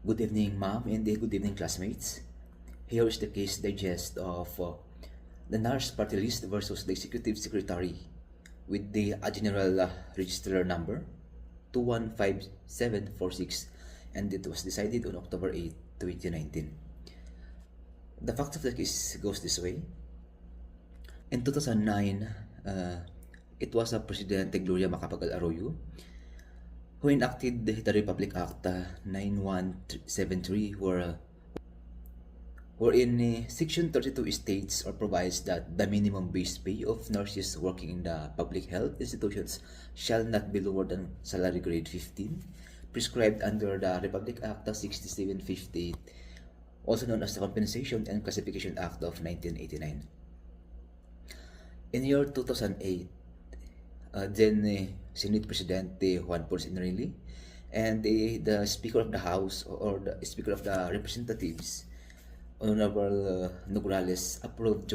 Good evening, ma'am, and good evening, classmates. Here is the case digest of the nurse party list versus the executive secretary with the general registrar number 215746, and it was decided on October 8, 2019. The fact of the case goes this way. In 2009, it was President Gloria Macapagal Arroyo who enacted the Republic Act 9173, wherein Section 32 states or provides that the minimum base pay of nurses working in the public health institutions shall not be lower than salary grade 15, prescribed under the Republic Act 6758, also known as the Compensation and Classification Act of 1989. In year 2008, then Senate President Juan Ponce Enrile and the Speaker of the House or the Speaker of the Representatives, Honorable Nograles, approved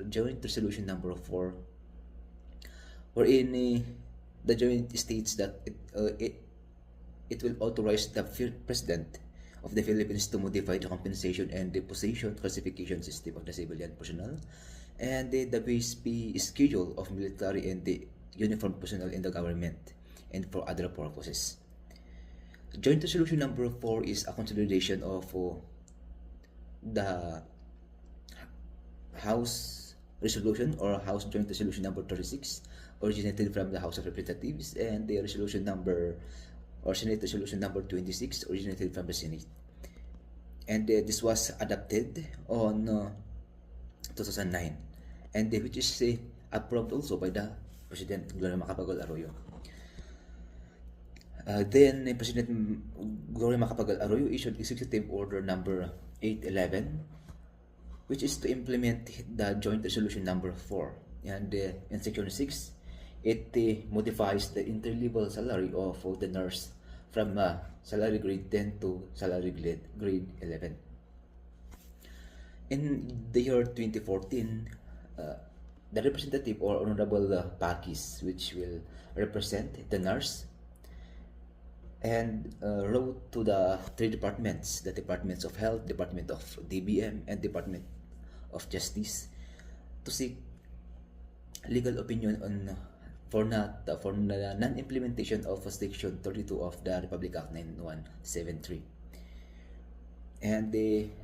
joint resolution number 4, wherein the joint states that it will authorize the President of the Philippines to modify the compensation and the position classification system of the civilian personnel and the base pay schedule of military and the uniformed personnel in the government and for other purposes. Joint resolution number 4 is a consolidation of the House resolution or House Joint Resolution number 36, originated from the House of Representatives, and the resolution number or Senate resolution number 26, originated from the Senate. And this was adopted on 2009, and which is approved also by the President Gloria Macapagal Arroyo. Then President Gloria Macapagal Arroyo issued Executive Order number 811, which is to implement the Joint Resolution number 4. And in Section 6, it modifies the entry-level salary of the nurse from salary grade 10 to salary grade 11. In the year 2014, the representative or Honorable Pakis, which will represent the nurse, and wrote to the three departments, the Departments of Health, Department of DBM, and Department of Justice, to seek legal opinion on for the non-implementation of Section 32 of the Republic Act 9173. And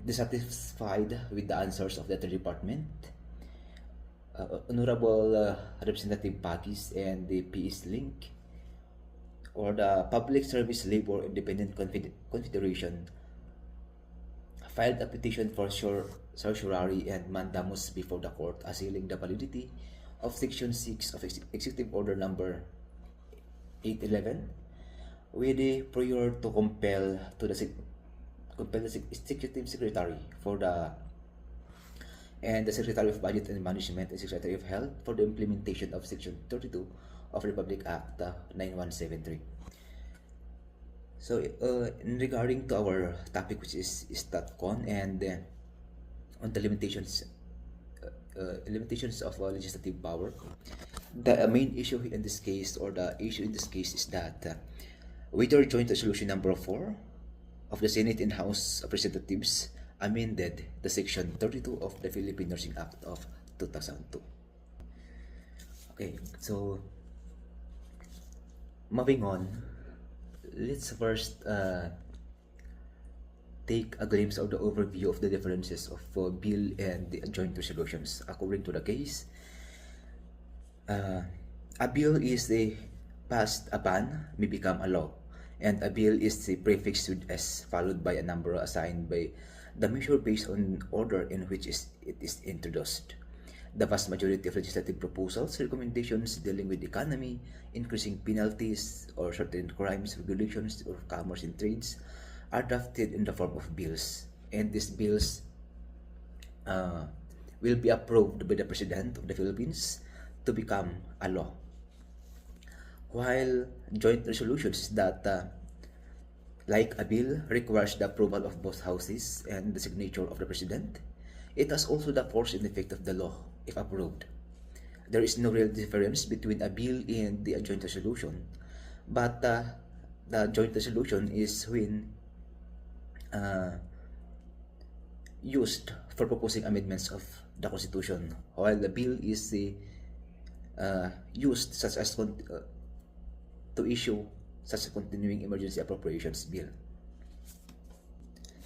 dissatisfied with the answers of the three department, Honorable Representative Pakis and the PS Link or the Public Service Labor Independent Confederation filed a petition for certiorari and mandamus before the court, assailing the validity of Section 6 of Executive Order number 811, with a prayer to compel the Executive Secretary for the Secretary of Budget and Management and Secretary of Health for the implementation of Section 32 of Republic Act 9173. So, in regarding to our topic, which is StatCon, and on the limitations of legislative power, the main issue in this case, or the issue in this case, is that whether Joint Resolution number 4 of the Senate and House of Representatives amended the Section 32 of the Philippine Nursing Act of 2002. Okay, so moving on, let's first take a glimpse of the overview of the differences of bill and the joint resolutions. According to the case, a bill is passed upon, may become a law, and a bill is prefixed with S followed by a number assigned by the measure based on order in which it is introduced. The vast majority of legislative proposals, recommendations dealing with economy, increasing penalties, or certain crimes, regulations, or commerce and trades are drafted in the form of bills, and these bills will be approved by the President of the Philippines to become a law. While joint resolutions that, like a bill, requires the approval of both houses and the signature of the President, it has also the force and effect of the law if approved. There is no real difference between a bill and the joint resolution, but the joint resolution is when uh, used for proposing amendments of the Constitution, while the bill is used such as to issue such a continuing emergency appropriations bill.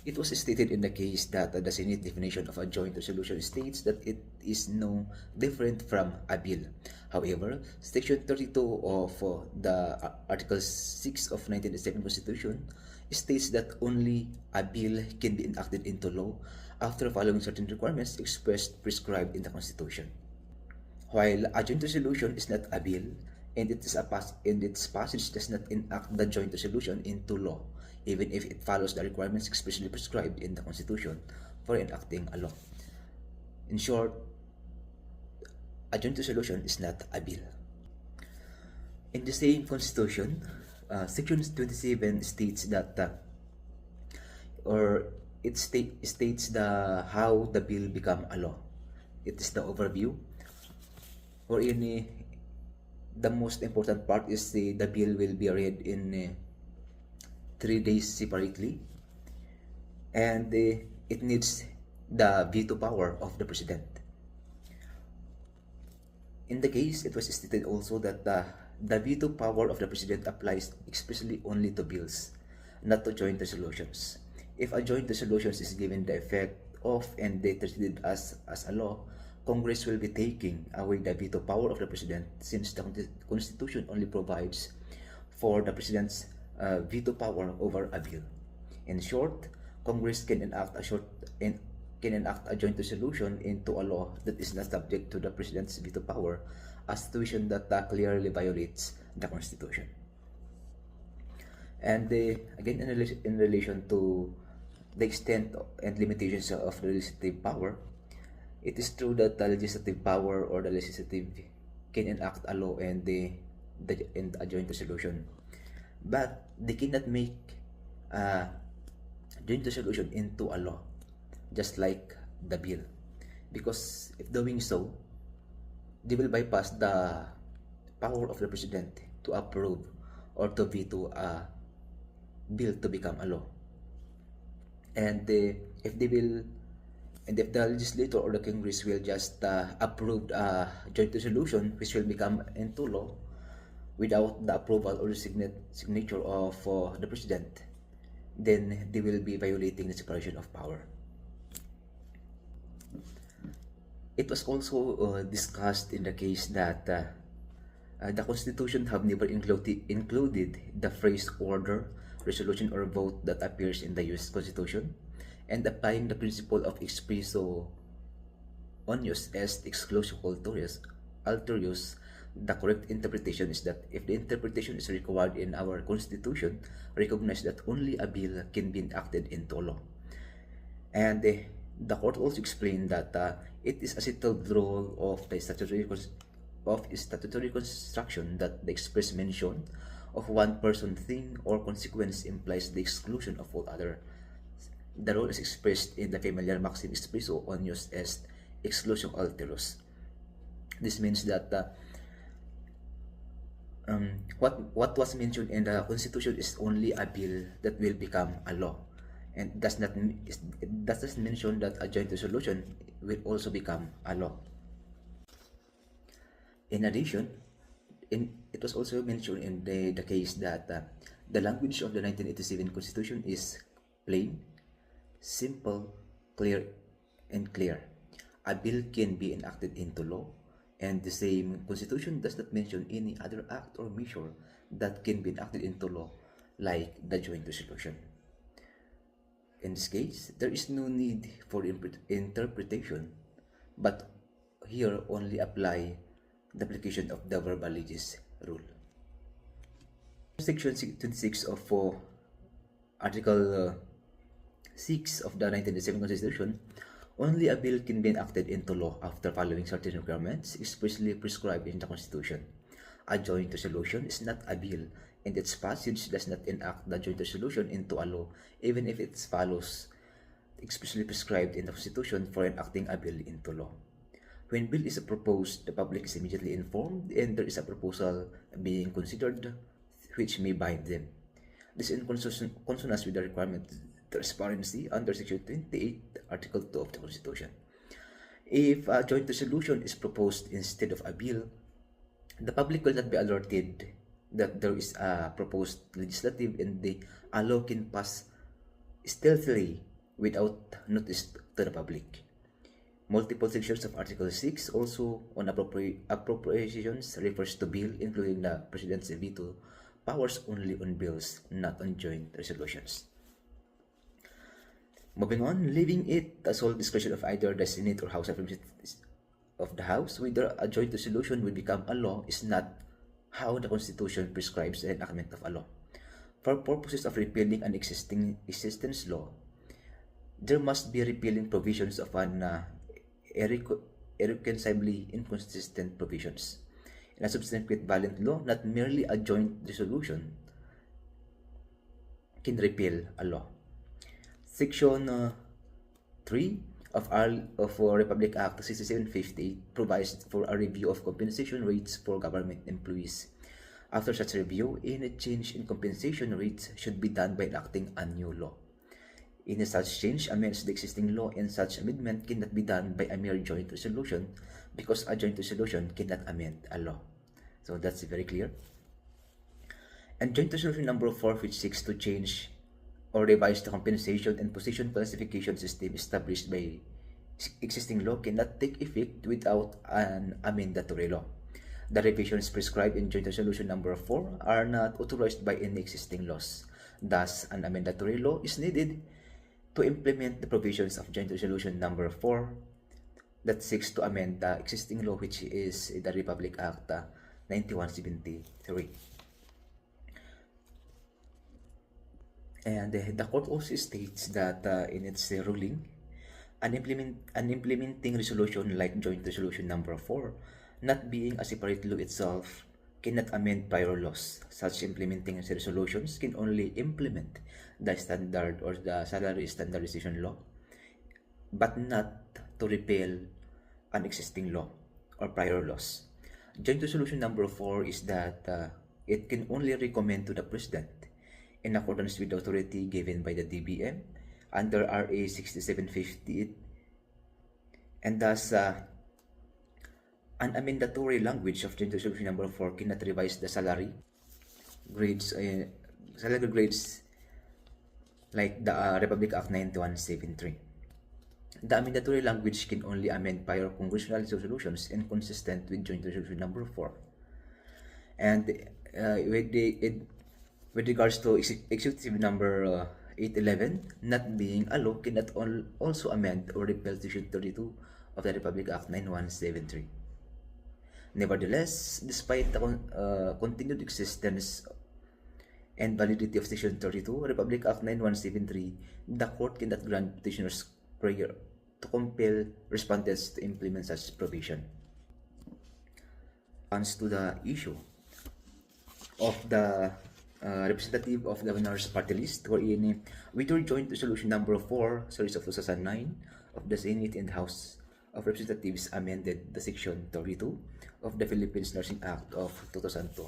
It was stated in the case that the Senate definition of a joint resolution states that it is no different from a bill. However, Section 32 of the Article 6 of 1987 Constitution states that only a bill can be enacted into law after following certain requirements prescribed in the Constitution. While a joint resolution is not a bill, and its passage does not enact the joint resolution into law, even if it follows the requirements expressly prescribed in the Constitution for enacting a law. In short, a joint resolution is not a bill. In the same Constitution, Section 27 states that, states how the bill become a law. It is the overview, wherein the most important part is the bill will be read in 3 days separately, and it needs the veto power of the president. In the case, it was stated also that the veto power of the president applies expressly only to bills, not to joint resolutions. If a joint resolution is given the effect of and they treated as a law, Congress will be taking away the veto power of the president, since the Constitution only provides for the president's veto power over a bill. In short, Congress can enact a joint resolution into a law that is not subject to the president's veto power, a situation that clearly violates the Constitution. And again, in relation to the extent and limitations of the legislative power, it is true that the legislative power or the legislative can enact a law and a joint resolution, but they cannot make a joint resolution into a law, just like the bill, because if doing so, they will bypass the power of the president to approve or to veto a bill to become a law. And if the legislator or the Congress will just approve a joint resolution which will become into law without the approval or the signature of the president, then they will be violating the separation of power. It was also discussed in the case that the Constitution have never included the phrase order, resolution, or vote that appears in the US Constitution, and applying the principle of expresso onius est exclusio alterius, the correct interpretation is that if the interpretation is required in our Constitution, recognize that only a bill can be enacted into law. And the court also explained that it is a settled rule of the statutory construction that the express mention of one person, thing, or consequence implies the exclusion of all other. The rule is expressed in the familiar maxim expresso onius est exclusio alterus. This means that what was mentioned in the Constitution is only a bill that will become a law, and does not mention that a joint resolution will also become a law. In addition, it was also mentioned in the case that the language of the 1987 Constitution is plain, simple, clear, and clear. A bill can be enacted into law, and the same Constitution does not mention any other act or measure that can be enacted into law, like the joint resolution. In this case, there is no need for interpretation, but here only apply the application of the verbal legis rule. Section 26 of Article 6 of the 1987 Constitution, only a bill can be enacted into law after following certain requirements expressly prescribed in the Constitution. A joint resolution is not a bill, and its passage does not enact the joint resolution into a law, even if it follows expressly prescribed in the Constitution for enacting a bill into law. When bill is proposed, the public is immediately informed, and there is a proposal being considered which may bind them. This is in consonance with the requirement transparency under Section 28, Article 2 of the Constitution. If a joint resolution is proposed instead of a bill, the public will not be alerted that there is a proposed legislative and the law can pass stealthily without notice to the public. Multiple sections of Article 6 also on appropriations refers to bill, including the President's veto powers only on bills, not on joint resolutions. Moving on, leaving it the sole discretion of either the Senate or House of Representatives of the House whether a joint resolution will become a law is not how the Constitution prescribes the enactment of a law. For purposes of repealing an existence law, there must be repealing provisions of an irreconcilably inconsistent provisions. In a subsequent valid law, not merely a joint resolution can repeal a law. Section 3 of Republic Act 6758 provides for a review of compensation rates for government employees. After such review, any change in compensation rates should be done by enacting a new law. Any such change amends the existing law, and such amendment cannot be done by a mere joint resolution because a joint resolution cannot amend a law. So that's very clear. And joint resolution number 4, which seeks to change or revise the compensation and position classification system established by existing law, cannot take effect without an amendatory law. The revisions prescribed in Joint Resolution number 4 are not authorized by any existing laws. Thus, an amendatory law is needed to implement the provisions of Joint Resolution number 4 that seeks to amend the existing law, which is the Republic Act 9173. And the court also states that in its ruling, an implementing resolution like Joint Resolution number 4, not being a separate law itself, cannot amend prior laws. Such implementing resolutions can only implement the standard or the salary standardization law, but not to repeal an existing law or prior laws. Joint Resolution number 4 is that it can only recommend to the President, in accordance with the authority given by the DBM under RA 6758, and thus an amendatory language of Joint Resolution number 4 cannot revise the salary grades like the Republic Act 9173. The amendatory language can only amend prior congressional resolutions inconsistent with Joint Resolution number 4. And with regards to Executive number 811, not being a law, cannot also amend or repeal Section 32 of the Republic Act 9173. Nevertheless, despite the continued existence and validity of Section 32, Republic Act 9173, the court cannot grant petitioners prayer to compel respondents to implement such provision. As to the issue of the representative of Governor's Party List, wherein with your Joint Resolution number 4, series of 2009 of the Senate and House of Representatives amended the Section 32 of the Philippines Nursing Act of 2002,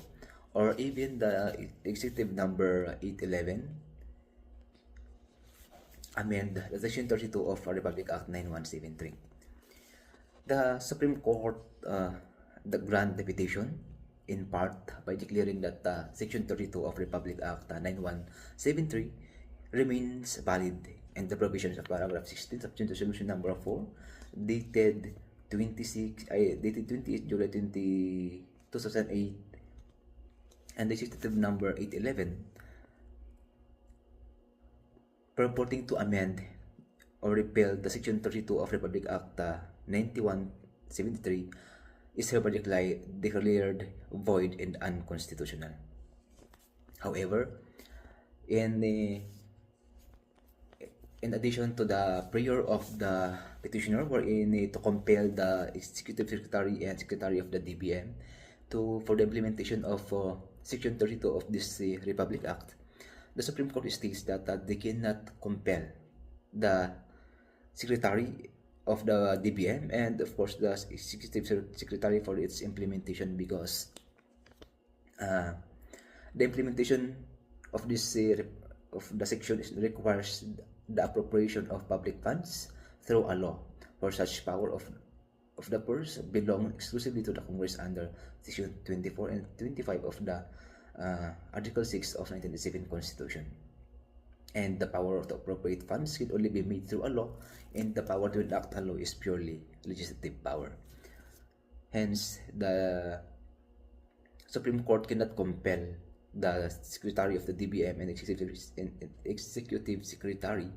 or even the Executive number 811 amend the Section 32 of Republic Act 9173. The Supreme Court grant the petition in part by declaring that Section 32 of Republic Act 9173 remains valid, and the provisions of paragraph 16 of Joint Resolution number 4 dated 28 July 2008 and the Executive number 811 purporting to amend or repeal the Section 32 of Republic Act 9173 is hereby declared void and unconstitutional. However, in addition to the prayer of the petitioner, wherein to compel the Executive Secretary and Secretary of the DBM for the implementation of Section 32 of this Republic Act, the Supreme Court states that they cannot compel the Secretary of the DBM and of course the Executive Secretary for its implementation, because the implementation of this of the section requires the appropriation of public funds through a law, for such power of the purse belong exclusively to the Congress under Section 24 and 25 of the Article 6 of 1987 Constitution. And the power to appropriate funds can only be made through a law, and the power to enact a law is purely legislative power. Hence, the Supreme Court cannot compel the Secretary of the DBM and Executive Secretary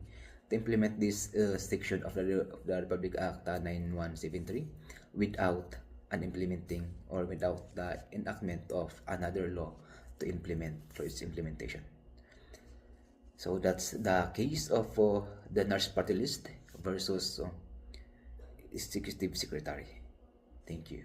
to implement this section of the Republic Act 9173 without an implementing or without the enactment of another law to implement for its implementation. So that's the case of the nurse party list versus executive secretary. Thank you.